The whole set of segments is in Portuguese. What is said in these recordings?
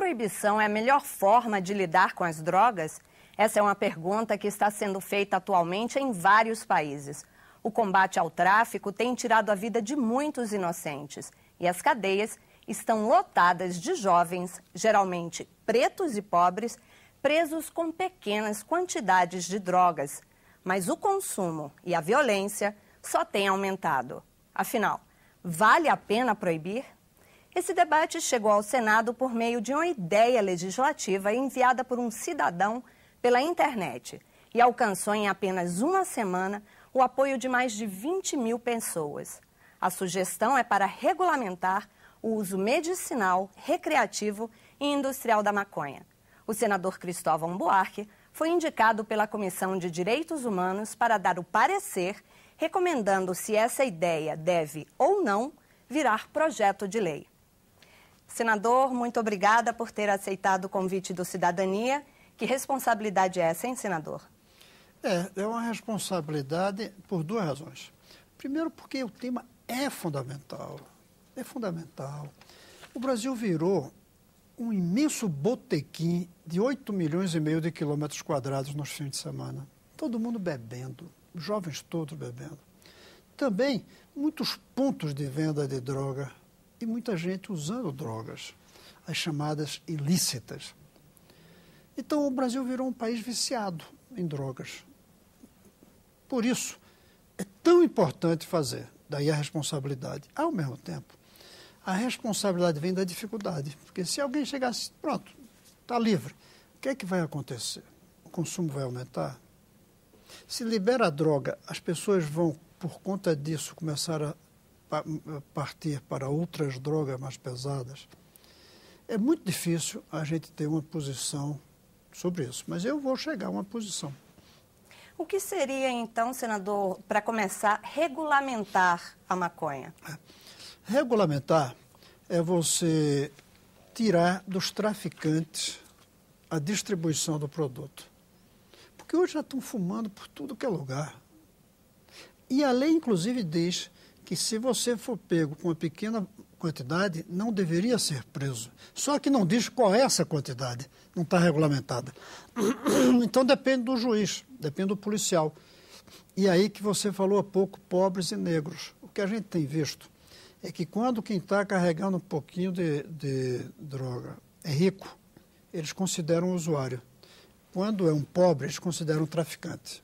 proibição é a melhor forma de lidar com as drogas? Essa é uma pergunta que está sendo feita atualmente em vários países. O combate ao tráfico tem tirado a vida de muitos inocentes e as cadeias estão lotadas de jovens, geralmente pretos e pobres, presos com pequenas quantidades de drogas. Mas o consumo e a violência só têm aumentado. Afinal, vale a pena proibir? Esse debate chegou ao Senado por meio de uma ideia legislativa enviada por um cidadão pela internet e alcançou em apenas uma semana o apoio de mais de 20 mil pessoas. A sugestão é para regulamentar o uso medicinal, recreativo e industrial da maconha. O senador Cristóvão Buarque foi indicado pela Comissão de Direitos Humanos para dar o parecer, recomendando se essa ideia deve ou não virar projeto de lei. Senador, muito obrigada por ter aceitado o convite do Cidadania. Que responsabilidade é essa, hein, senador? É uma responsabilidade por duas razões. Primeiro, porque o tema é fundamental. É fundamental. O Brasil virou um imenso botequim de 8 milhões e meio de quilômetros quadrados nos fins de semana. Todo mundo bebendo, os jovens todos bebendo. Também muitos pontos de venda de droga e muita gente usando drogas, as chamadas ilícitas. Então, o Brasil virou um país viciado em drogas. Por isso, é tão importante fazer, daí a responsabilidade. Ao mesmo tempo, a responsabilidade vem da dificuldade, porque se alguém chegasse, pronto, está livre, o que é que vai acontecer? O consumo vai aumentar? Se libera a droga, as pessoas vão, por conta disso, começar a partir para outras drogas mais pesadas. É muito difícil a gente ter uma posição sobre isso, mas eu vou chegar a uma posição. O que seria, então, senador, para começar, regulamentar a maconha? Regulamentar é você tirar dos traficantes a distribuição do produto. Porque hoje já estão fumando por tudo que é lugar. E a lei, inclusive, diz que se você for pego com uma pequena quantidade, não deveria ser preso. Só que não diz qual é essa quantidade, não está regulamentada. Então depende do juiz, depende do policial. E aí que você falou há pouco, pobres e negros. O que a gente tem visto é que quando quem está carregando um pouquinho de droga é rico, eles consideram um usuário. Quando é um pobre, eles consideram um traficante.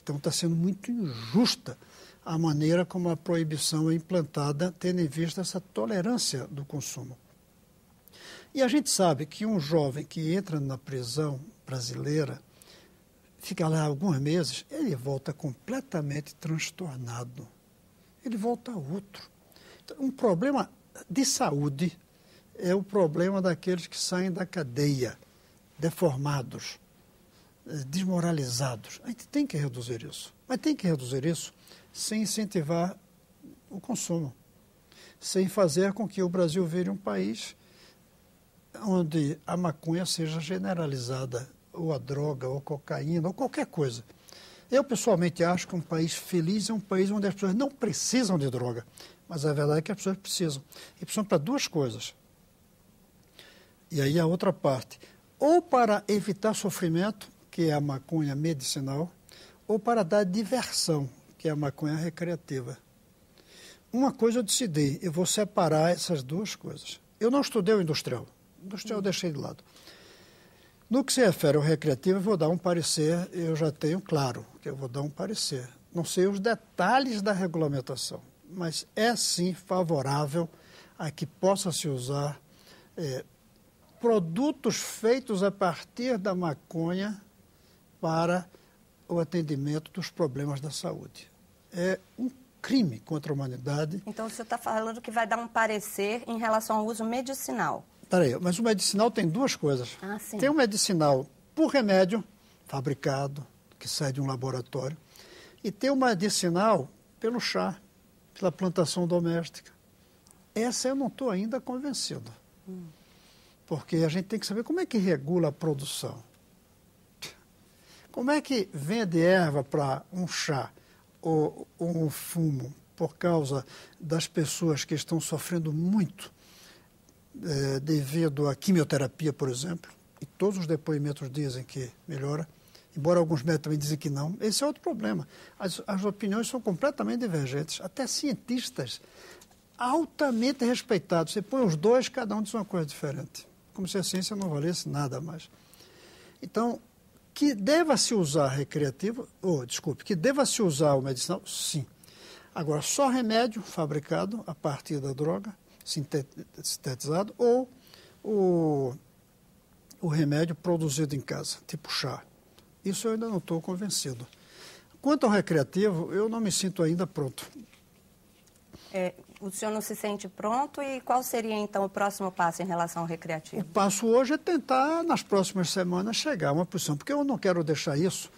Então está sendo muito injusta a maneira como a proibição é implantada, tendo em vista essa tolerância do consumo. E a gente sabe que um jovem que entra na prisão brasileira, fica lá alguns meses, ele volta completamente transtornado. Ele volta outro. Então, um problema de saúde é o problema daqueles que saem da cadeia, deformados, desmoralizados. A gente tem que reduzir isso. Mas tem que reduzir isso sem incentivar o consumo, sem fazer com que o Brasil vire um país onde a maconha seja generalizada, ou a droga, ou a cocaína, ou qualquer coisa. Eu, pessoalmente, acho que um país feliz é um país onde as pessoas não precisam de droga, mas a verdade é que as pessoas precisam. E precisam para duas coisas. E aí a outra parte, ou para evitar sofrimento, que é a maconha medicinal, ou para dar diversão, que é a maconha recreativa. Uma coisa eu decidi, eu vou separar essas duas coisas. Eu não estudei o industrial. O industrial eu deixei de lado. No que se refere ao recreativo, eu vou dar um parecer, eu já tenho claro que eu vou dar um parecer. Não sei os detalhes da regulamentação, mas é sim favorável a que possa se usar produtos feitos a partir da maconha para o atendimento dos problemas da saúde. É um crime contra a humanidade. Então, você está falando que vai dar um parecer em relação ao uso medicinal. Peraí, mas o medicinal tem duas coisas. Ah, sim. Tem o medicinal por remédio, fabricado, que sai de um laboratório, e tem o medicinal pelo chá, pela plantação doméstica. Essa eu não estou ainda convencido. Porque a gente tem que saber como é que regula a produção. Como é que vende erva para um chá ou um fumo por causa das pessoas que estão sofrendo muito devido à quimioterapia, por exemplo, e todos os depoimentos dizem que melhora, embora alguns médicos também dizem que não. Esse é outro problema. As opiniões são completamente divergentes. Até cientistas altamente respeitados. Você põe os dois, cada um diz uma coisa diferente. Como se a ciência não valesse nada mais. Então, que deva-se usar recreativo, que deva-se usar o medicinal, sim. Agora, só remédio fabricado a partir da droga, sintetizado, ou o remédio produzido em casa, tipo chá. Isso eu ainda não estou convencido. Quanto ao recreativo, eu não me sinto ainda pronto. O senhor não se sente pronto e qual seria, então, o próximo passo em relação ao recreativo? O passo hoje é tentar, nas próximas semanas, chegar a uma posição, porque eu não quero deixar isso,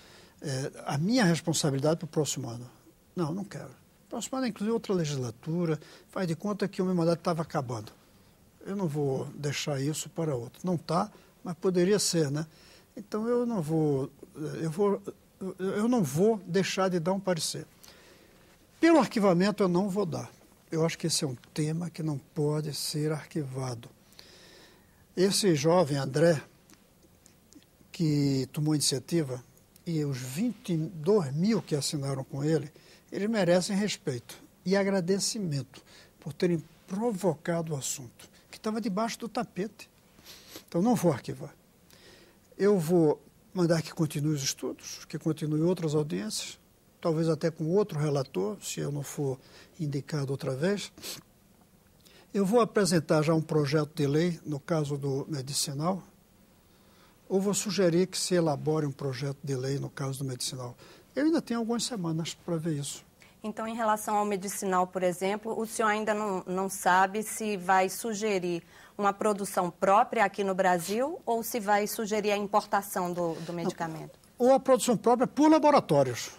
a minha responsabilidade para o próximo ano. Não quero. O próximo ano, inclusive, outra legislatura, faz de conta que o meu mandato estava acabando. Eu não vou deixar isso para outro. Não está, mas poderia ser, né? Então, eu não vou deixar de dar um parecer. Pelo arquivamento, eu não vou dar. Eu acho que esse é um tema que não pode ser arquivado. Esse jovem André, que tomou iniciativa, e os 22 mil que assinaram com ele, eles merecem respeito e agradecimento por terem provocado o assunto, que estava debaixo do tapete. Então, não vou arquivar. Eu vou mandar que continue os estudos, que continue outras audiências, talvez até com outro relator, se eu não for indicado outra vez. Eu vou apresentar já um projeto de lei, no caso do medicinal, ou vou sugerir que se elabore um projeto de lei no caso do medicinal. Eu ainda tenho algumas semanas para ver isso. Então, em relação ao medicinal, por exemplo, o senhor ainda não sabe se vai sugerir uma produção própria aqui no Brasil ou se vai sugerir a importação do medicamento? Ou a produção própria por laboratórios.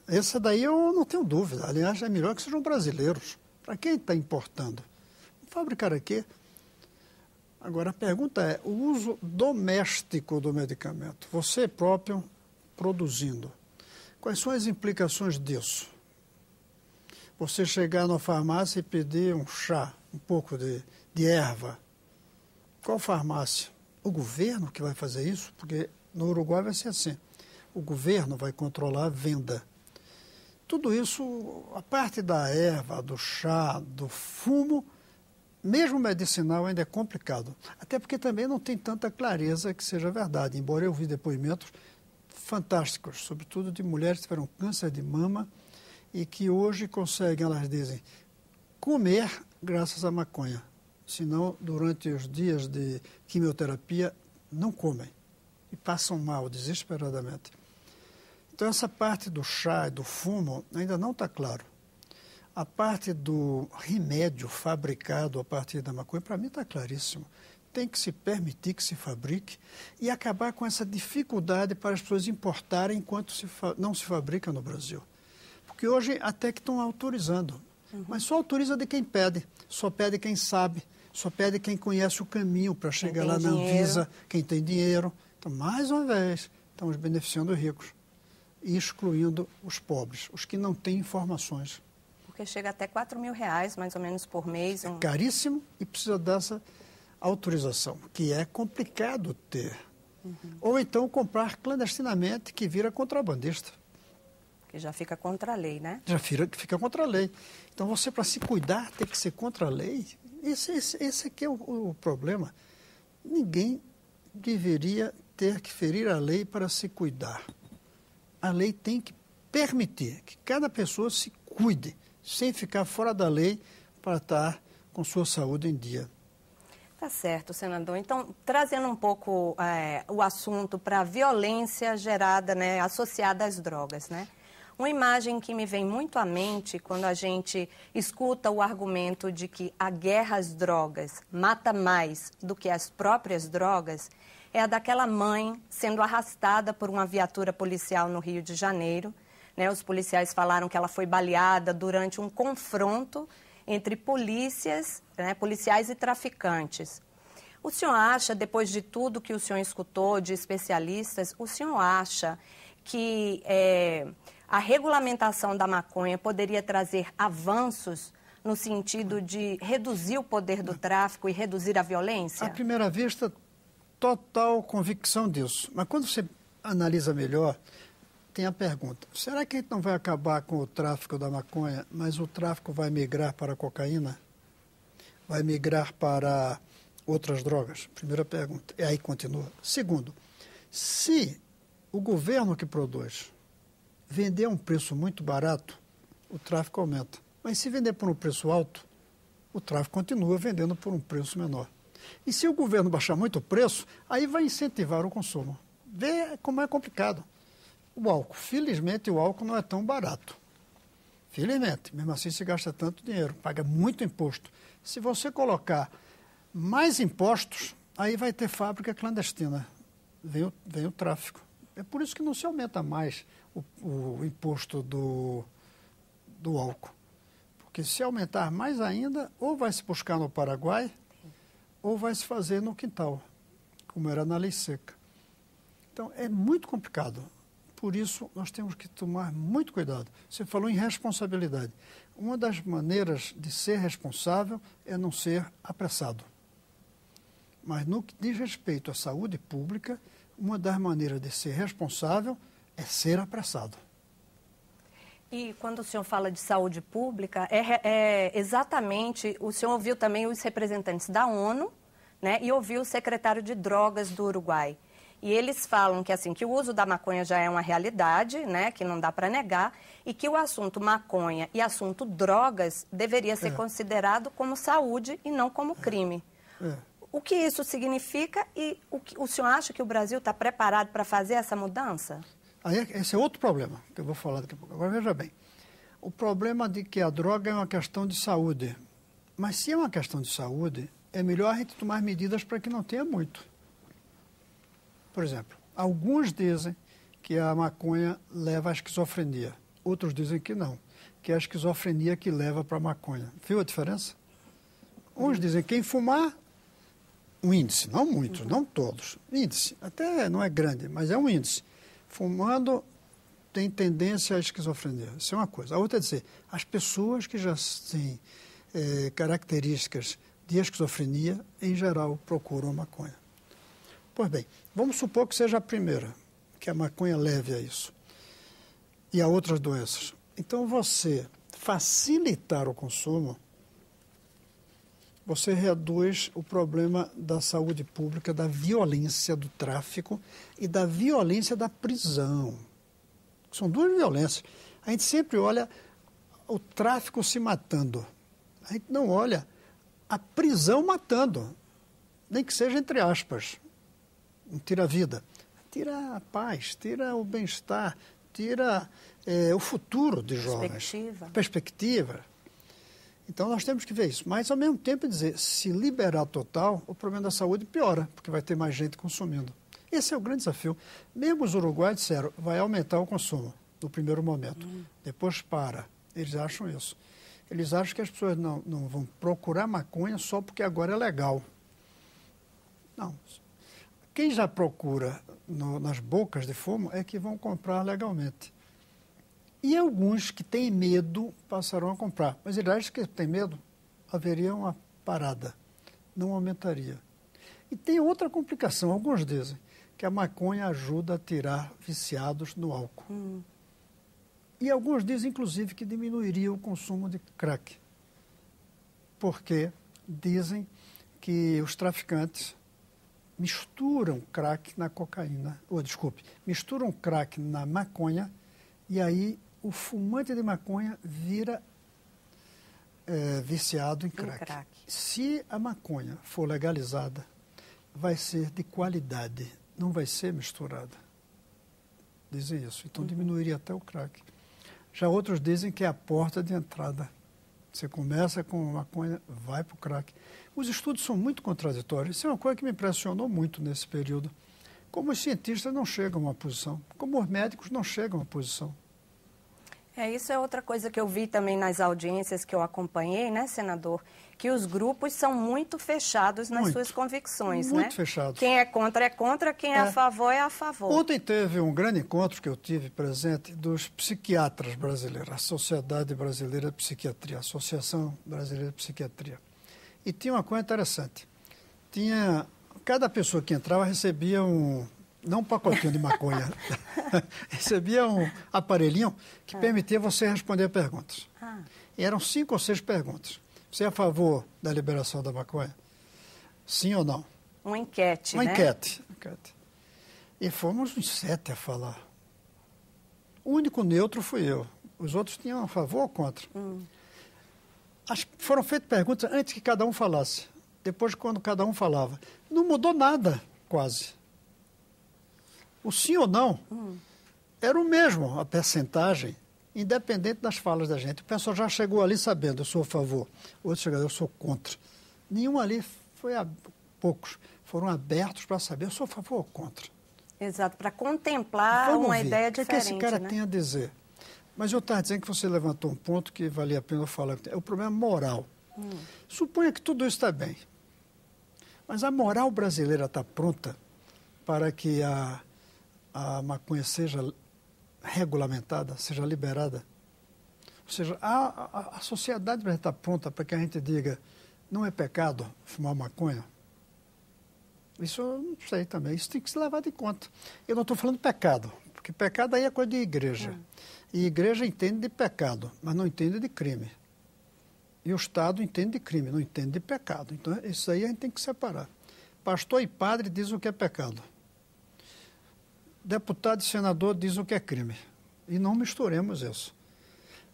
Essa daí eu não tenho dúvida. Aliás, é melhor que sejam brasileiros. Para quem está importando? Fabricar aqui. Agora, a pergunta é, o uso doméstico do medicamento, você próprio produzindo, quais são as implicações disso? Você chegar na farmácia e pedir um chá, um pouco de erva. Qual farmácia? O governo que vai fazer isso? Porque no Uruguai vai ser assim. O governo vai controlar a venda. Tudo isso, a parte da erva, do chá, do fumo, mesmo medicinal, ainda é complicado. Até porque também não tem tanta clareza que seja verdade, embora eu vi depoimentos fantásticos, sobretudo de mulheres que tiveram câncer de mama e que hoje conseguem, elas dizem, comer graças à maconha. Senão, durante os dias de quimioterapia, não comem e passam mal, desesperadamente. Então, essa parte do chá e do fumo ainda não está claro. A parte do remédio fabricado a partir da maconha, para mim está claríssimo. Tem que se permitir que se fabrique e acabar com essa dificuldade para as pessoas importarem enquanto não se fabrica no Brasil. Porque hoje até que estão autorizando, mas só autoriza de quem pede, só pede quem sabe, só pede quem conhece o caminho para chegar lá na Anvisa, quem tem dinheiro. Então, mais uma vez, estamos beneficiando os ricos e excluindo os pobres, os que não têm informações. Porque chega até R$4.000, mais ou menos, por mês. É caríssimo e precisa dessa autorização, que é complicado ter. Ou então comprar clandestinamente, que vira contrabandista. Que já fica contra a lei, né? Já fica contra a lei. Então, você, para se cuidar, tem que ser contra a lei. Esse aqui é o problema. Ninguém deveria ter que ferir a lei para se cuidar. A lei tem que permitir que cada pessoa se cuide, sem ficar fora da lei para estar com sua saúde em dia. Tá certo, senador. Então, trazendo um pouco o assunto para a violência gerada, né, associada às drogas, né? Uma imagem que me vem muito à mente quando a gente escuta o argumento de que a guerra às drogas mata mais do que as próprias drogas é a daquela mãe sendo arrastada por uma viatura policial no Rio de Janeiro. Né? Os policiais falaram que ela foi baleada durante um confronto entre policiais e traficantes. O senhor acha, depois de tudo que o senhor escutou de especialistas, o senhor acha que a regulamentação da maconha poderia trazer avanços no sentido de reduzir o poder do tráfico e reduzir a violência? À primeira vista, total convicção disso. Mas quando você analisa melhor, tem a pergunta: será que a gente não vai acabar com o tráfico da maconha, mas o tráfico vai migrar para a cocaína? Vai migrar para outras drogas? Primeira pergunta. E aí continua. Segundo, se o governo que produz vender a um preço muito barato, o tráfico aumenta. Mas se vender por um preço alto, o tráfico continua vendendo por um preço menor. E se o governo baixar muito o preço, aí vai incentivar o consumo. Vê como é complicado. O álcool, felizmente o álcool não é tão barato. Felizmente, mesmo assim se gasta tanto dinheiro, paga muito imposto. Se você colocar mais impostos, aí vai ter fábrica clandestina. Vem o tráfico. É por isso que não se aumenta mais o imposto do álcool. Porque se aumentar mais ainda, ou vai se buscar no Paraguai, ou vai se fazer no quintal, como era na lei seca. Então, é muito complicado. Por isso, nós temos que tomar muito cuidado. Você falou em responsabilidade. Uma das maneiras de ser responsável é não ser apressado. Mas no que diz respeito à saúde pública, uma das maneiras de ser responsável é ser apressado. E quando o senhor fala de saúde pública, exatamente, o senhor ouviu também os representantes da ONU, né, e ouviu o secretário de Drogas do Uruguai. E eles falam que, assim, que o uso da maconha já é uma realidade, né, que não dá para negar, e que o assunto maconha e assunto drogas deveria ser considerado como saúde e não como crime. O que isso significa e o senhor acha que o Brasil está preparado para fazer essa mudança? Aí, esse é outro problema que eu vou falar daqui a pouco. Agora, veja bem, o problema de que a droga é uma questão de saúde. Mas se é uma questão de saúde, é melhor a gente tomar medidas para que não tenha muito. Por exemplo, alguns dizem que a maconha leva à esquizofrenia. Outros dizem que não, que é a esquizofrenia que leva para a maconha. Viu a diferença? Uns dizem que quem fumar, um índice, não muitos, não todos, índice, até não é grande, mas é um índice. Fumando tem tendência à esquizofrenia, isso é uma coisa. A outra é dizer, as pessoas que já têm características de esquizofrenia, em geral, procuram a maconha. Pois bem, vamos supor que seja a primeira, que a maconha leve a isso, e a outras doenças. Então, você facilitar o consumo, você reduz o problema da saúde pública, da violência do tráfico e da violência da prisão. São duas violências. A gente sempre olha o tráfico se matando. A gente não olha a prisão matando, nem que seja entre aspas. Não tira a vida, tira a paz, tira o bem-estar, tira o futuro de jovens. Perspectiva. Então, nós temos que ver isso. Mas, ao mesmo tempo, dizer, se liberar total, o problema da saúde piora, porque vai ter mais gente consumindo. Esse é o grande desafio. Mesmo os uruguaios disseram, vai aumentar o consumo no primeiro momento. Depois para. Eles acham isso. Eles acham que as pessoas não vão procurar maconha só porque agora é legal. Não. Quem já procura nas bocas de fumo é que vão comprar legalmente. E alguns que têm medo passarão a comprar. Mas eles acham que têm medo, haveria uma parada, não aumentaria. E tem outra complicação, alguns dizem que a maconha ajuda a tirar viciados no álcool. E alguns dizem, inclusive, que diminuiria o consumo de crack. Porque dizem que os traficantes misturam crack na cocaína, misturam crack na maconha, e aí o fumante de maconha vira viciado em crack. Se a maconha for legalizada, vai ser de qualidade, não vai ser misturada. Dizem isso. Então, diminuiria até o crack. Já outros dizem que é a porta de entrada. Você começa com maconha, vai para o crack. Os estudos são muito contraditórios. Isso é uma coisa que me impressionou muito nesse período. Como os cientistas não chegam a uma posição, como os médicos não chegam a uma posição. Isso é outra coisa que eu vi também nas audiências que eu acompanhei, né, senador? Que os grupos são muito fechados nas suas convicções, né? Muito fechados. Quem é contra, quem é a favor é a favor. Ontem teve um grande encontro que eu tive presente dos psiquiatras brasileiros, a Sociedade Brasileira de Psiquiatria, a Associação Brasileira de Psiquiatria. E tinha uma coisa interessante. Cada pessoa que entrava recebia não um pacotinho de maconha, recebia um aparelhinho que permitia você responder perguntas. E eram 5 ou 6 perguntas. Você é a favor da liberação da maconha? Sim ou não? Uma enquete, Uma né? enquete. E fomos uns 7 a falar. O único neutro fui eu. Os outros tinham a favor ou contra. Foram feitas perguntas antes que cada um falasse. Depois, quando cada um falava. Não mudou nada, quase. O sim ou não era o mesmo, a percentagem, independente das falas da gente. O pessoal já chegou ali sabendo, eu sou a favor. O outro chegou, eu sou contra. Nenhum ali poucos foram abertos para saber, eu sou a favor ou contra. Exato, para contemplar uma ideia diferente. O que esse cara tem a dizer? Mas eu estava dizendo que você levantou um ponto que valia a pena eu falar. É o problema moral. Suponha que tudo isso está bem. Mas a moral brasileira está pronta para que a maconha seja regulamentada, seja liberada. Ou seja, a sociedade brasileira está pronta para que a gente diga não é pecado fumar maconha. Isso eu não sei também, isso tem que se levar em conta. Eu não estou falando pecado, porque pecado aí é coisa de igreja. E igreja entende de pecado, mas não entende de crime. E o Estado entende de crime, não entende de pecado. Então, isso aí a gente tem que separar. Pastor e padre dizem o que é pecado. Deputado e senador dizem o que é crime. E não misturemos isso.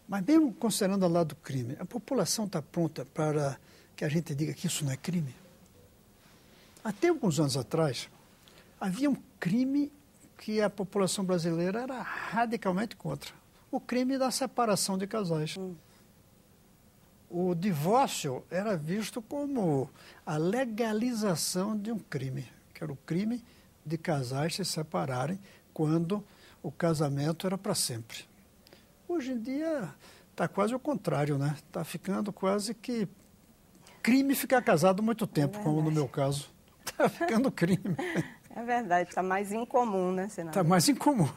Mas mesmo considerando ao lado do crime, a população está pronta para que a gente diga que isso não é crime? Até alguns anos atrás, havia um crime que a população brasileira era radicalmente contra. O crime da separação de casais. O divórcio era visto como a legalização de um crime, que era o crime de casais se separarem quando o casamento era para sempre. Hoje em dia está quase o contrário, né? Está ficando quase que crime ficar casado muito tempo, como no meu caso. Está ficando crime. É verdade, está mais incomum, né, senador? Está mais incomum.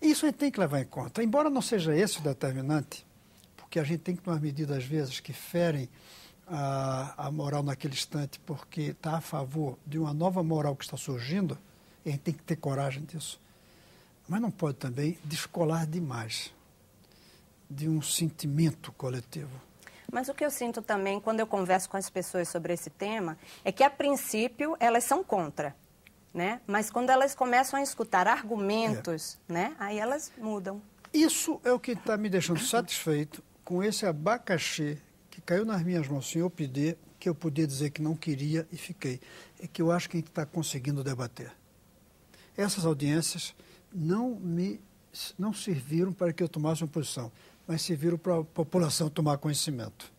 Isso a gente tem que levar em conta. Embora não seja esse o determinante, porque a gente tem que tomar medidas, às vezes, que ferem a moral naquele instante, porque está a favor de uma nova moral que está surgindo, e a gente tem que ter coragem disso. Mas não pode também descolar demais de um sentimento coletivo. Mas o que eu sinto também, quando eu converso com as pessoas sobre esse tema, é que, a princípio, elas são contra, né? Mas quando elas começam a escutar argumentos, né? Aí elas mudam. Isso é o que está me deixando satisfeito com esse abacaxi que caiu nas minhas mãos sem eu pedir, que eu podia dizer que não queria e fiquei. É que eu acho que a gente está conseguindo debater. Essas audiências não serviram para que eu tomasse uma posição, mas serviram para a população tomar conhecimento.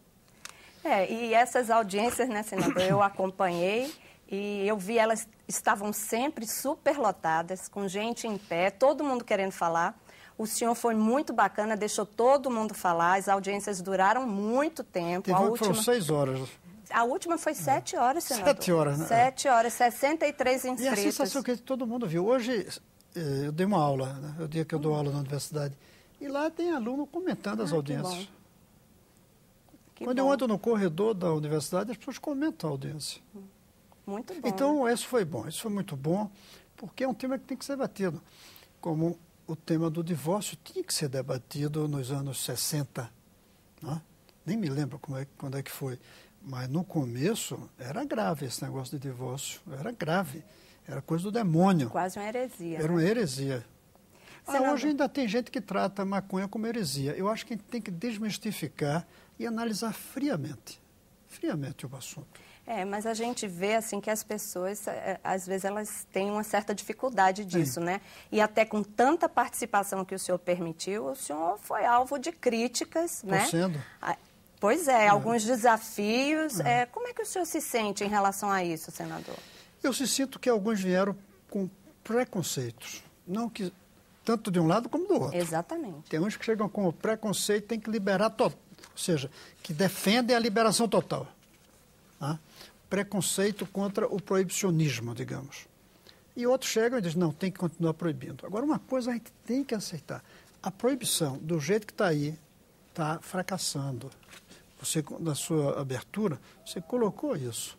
E essas audiências, né, senador, eu acompanhei e eu vi elas estavam sempre superlotadas, com gente em pé, todo mundo querendo falar. O senhor foi muito bacana, deixou todo mundo falar, as audiências duraram muito tempo. Teve uma que foram 6 horas. A última foi 7 horas, senador. 7 horas, né? 7 horas, 63 inscritos. E a sensação que todo mundo viu. Hoje, eu dei uma aula, né? É o dia que eu dou aula na universidade. E lá tem aluno comentando as audiências. Quando eu ando no corredor da universidade, as pessoas comentam a audiência. Muito bom. Então, isso foi bom. Isso foi muito bom, porque é um tema que tem que ser debatido. Como o tema do divórcio tinha que ser debatido nos anos 60. Né? Nem me lembro quando é que foi. Mas no começo era grave esse negócio de divórcio. Era grave. Era coisa do demônio. Quase uma heresia. Era uma heresia. Senador, hoje ainda tem gente que trata a maconha como heresia. Eu acho que a gente tem que desmistificar e analisar friamente o assunto. Mas a gente vê assim que as pessoas, às vezes, elas têm uma certa dificuldade disso, né? E até com tanta participação que o senhor permitiu, o senhor foi alvo de críticas, né? Sendo. Pois alguns desafios. Como é que o senhor se sente em relação a isso, senador? Eu sinto que alguns vieram com preconceitos. Não que tanto de um lado como do outro. Exatamente. Tem uns que chegam com o preconceito, tem que liberar, ou seja, que defendem a liberação total. Tá? Preconceito contra o proibicionismo, digamos. E outros chegam e dizem, não, tem que continuar proibindo. Agora, uma coisa a gente tem que aceitar. A proibição, do jeito que está aí, está fracassando. Você, na sua abertura, você colocou isso.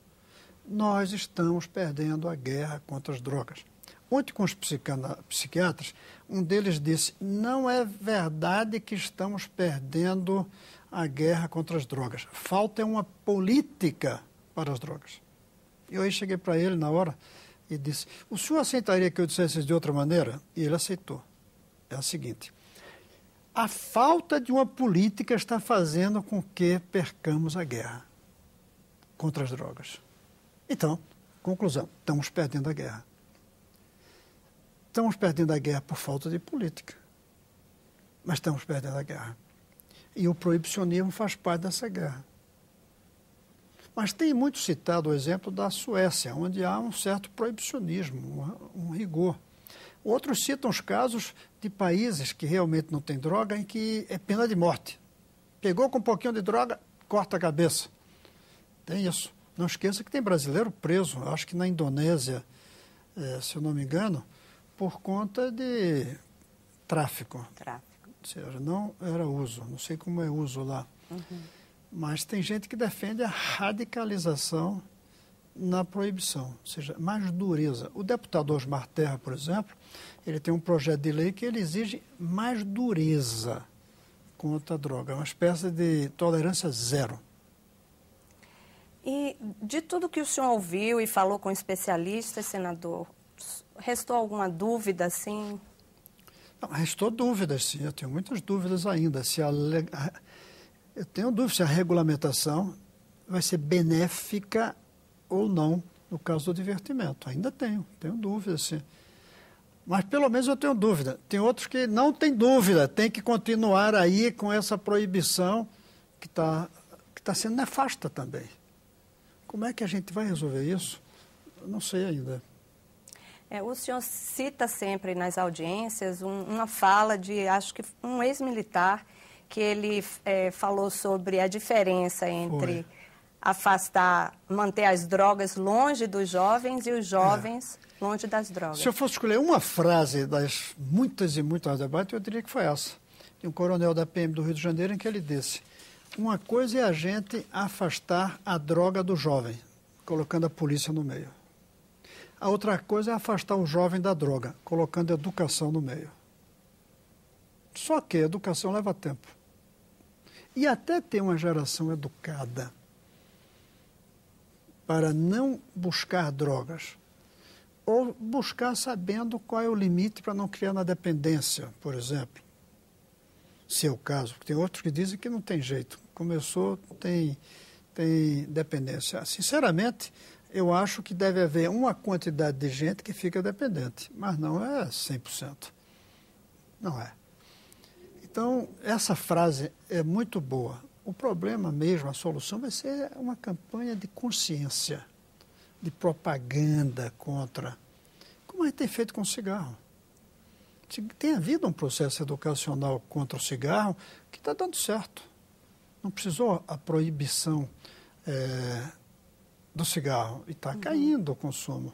Nós estamos perdendo a guerra contra as drogas. Ontem, com os psiquiatras, um deles disse, não é verdade que estamos perdendo a guerra contra as drogas. Falta uma política para as drogas. Eu aí cheguei para ele na hora e disse, o senhor aceitaria que eu dissesse de outra maneira? E ele aceitou. É a seguinte, a falta de uma política está fazendo com que percamos a guerra contra as drogas. Então, conclusão, estamos perdendo a guerra. Estamos perdendo a guerra por falta de política. Mas estamos perdendo a guerra. E o proibicionismo faz parte dessa guerra. Mas tem muito citado o exemplo da Suécia, onde há um certo proibicionismo, um rigor. Outros citam os casos de países que realmente não têm droga, em que é pena de morte. Pegou com um pouquinho de droga, corta a cabeça. Tem isso. Não esqueça que tem brasileiro preso, acho que na Indonésia, se eu não me engano, por conta de tráfico. Ou seja, não era uso, não sei como é uso lá. Uhum. Mas tem gente que defende a radicalização na proibição, ou seja, mais dureza. O deputado Osmar Terra, por exemplo, ele tem um projeto de lei que ele exige mais dureza contra a droga, uma espécie de tolerância zero. E de tudo que o senhor ouviu e falou com especialistas, senador, restou alguma dúvida, assim? Não, restou dúvidas, sim. Eu tenho muitas dúvidas ainda. Eu tenho dúvida se a regulamentação vai ser benéfica ou não no caso do divertimento. Ainda tenho dúvidas, sim. Mas pelo menos eu tenho dúvida. Tem outros que não têm dúvida, tem que continuar aí com essa proibição que tá sendo nefasta também. Como é que a gente vai resolver isso? Eu não sei ainda. O senhor cita sempre nas audiências uma fala de, acho que um ex-militar, que ele falou sobre a diferença entre manter as drogas longe dos jovens e os jovens longe das drogas. Se eu fosse escolher uma frase das muitas e muitas debates, eu diria que foi essa. De um coronel da PM do Rio de Janeiro, em que ele disse, uma coisa é a gente afastar a droga do jovem, colocando a polícia no meio. A outra coisa é afastar o jovem da droga, colocando a educação no meio. Só que a educação leva tempo. E até ter uma geração educada para não buscar drogas, ou buscar sabendo qual é o limite para não criar na dependência, por exemplo. Se é o caso, porque tem outros que dizem que não tem jeito. Começou, tem dependência. Sinceramente, eu acho que deve haver uma quantidade de gente que fica dependente, mas não é 100%. Não é. Então, essa frase é muito boa. O problema mesmo, a solução vai ser uma campanha de consciência, de propaganda contra, como a gente tem feito com o cigarro. Tem havido um processo educacional contra o cigarro que está dando certo. Não precisou a proibição do cigarro e está caindo o consumo.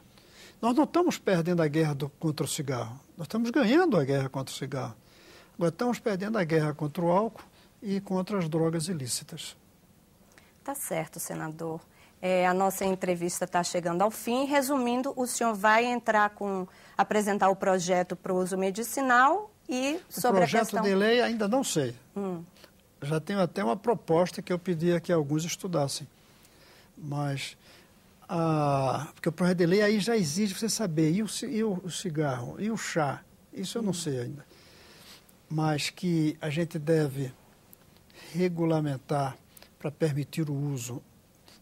Nós não estamos perdendo a guerra contra o cigarro, nós estamos ganhando a guerra contra o cigarro. Agora estamos perdendo a guerra contra o álcool e contra as drogas ilícitas. Tá certo, senador. A nossa entrevista está chegando ao fim. Resumindo, o senhor vai apresentar o projeto para o uso medicinal e sobre a questão... O projeto de lei ainda não sei. Já tenho até uma proposta que eu pedia que alguns estudassem. Mas, porque o projeto de lei aí já exige você saber, e o cigarro, e o chá, isso eu não sei ainda. Mas que a gente deve regulamentar para permitir o uso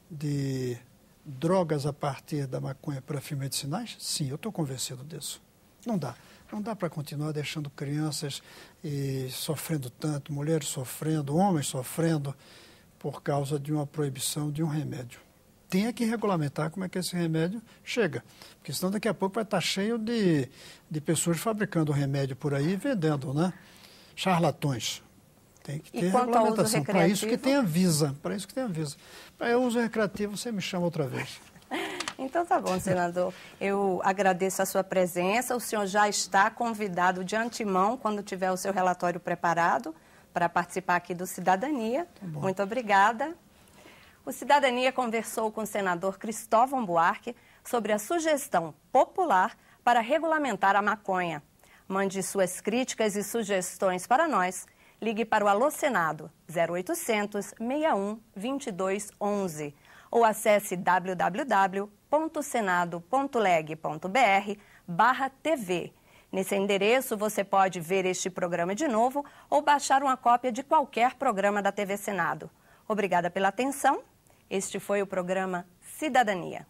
de drogas a partir da maconha para fins medicinais? Sim, eu estou convencido disso. Não dá. Não dá para continuar deixando crianças sofrendo tanto, mulheres sofrendo, homens sofrendo, por causa de uma proibição de um remédio. tem que regulamentar como é que esse remédio chega. Porque senão daqui a pouco vai estar cheio de pessoas fabricando remédio por aí e vendendo, né? Charlatões. Tem que ter regulamentação. Para isso que tem a Anvisa. Para isso que tem a Anvisa. Para uso recreativo, você me chama outra vez. Então tá bom, senador. Eu agradeço a sua presença. O senhor já está convidado de antemão, quando tiver o seu relatório preparado, para participar aqui do Cidadania. Tá bom. Muito obrigada. O Cidadania conversou com o senador Cristóvão Buarque sobre a sugestão popular para regulamentar a maconha. Mande suas críticas e sugestões para nós. Ligue para o Alô Senado 0800 61 22 11 ou acesse www.senado.leg.br/TV. Nesse endereço você pode ver este programa de novo ou baixar uma cópia de qualquer programa da TV Senado. Obrigada pela atenção. Este foi o programa Cidadania.